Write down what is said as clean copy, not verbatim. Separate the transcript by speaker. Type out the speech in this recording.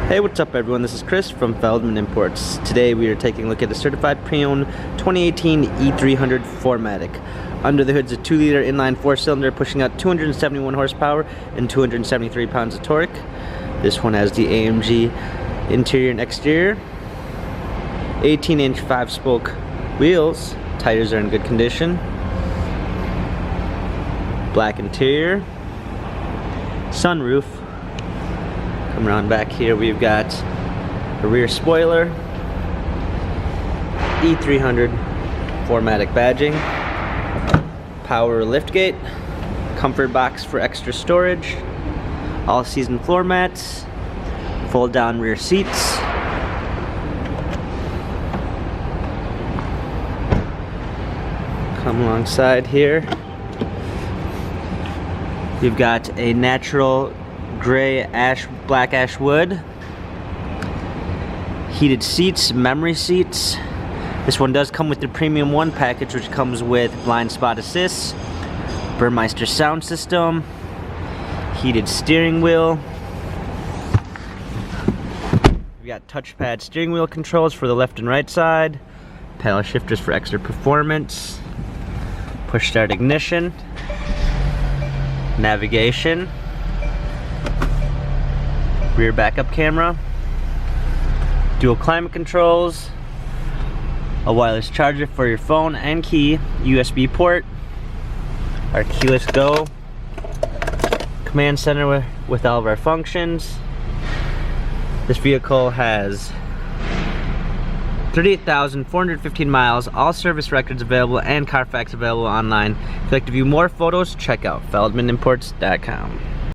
Speaker 1: Hey, what's up everyone? This is Chris from Feldmann Imports. Today we are taking a look at a certified pre-owned 2018 E300 4MATIC. Under the hood is a 2-liter inline 4-cylinder pushing out 271 horsepower and 273 pounds of torque. This one has the AMG interior and exterior. 18-inch 5-spoke wheels. Tires are in good condition. Black interior. Sunroof. Come around back here, we've got a rear spoiler, E300 4MATIC badging, power liftgate, comfort box for extra storage, all-season floor mats, fold-down rear seats, come alongside here, we've got a natural gray black ash wood, heated seats, memory seats. This one does come with the Premium 1 package, which comes with blind spot assist, Burmeister sound system, heated steering wheel. We've got touchpad steering wheel controls for the left and right side, paddle shifters for extra performance, push start ignition, navigation, rear backup camera, dual climate controls, a wireless charger for your phone and key, USB port, our keyless go, command center with all of our functions. This vehicle has 38,415 miles, all service records available and Carfax available online. If you'd like to view more photos, check out feldmanimports.com.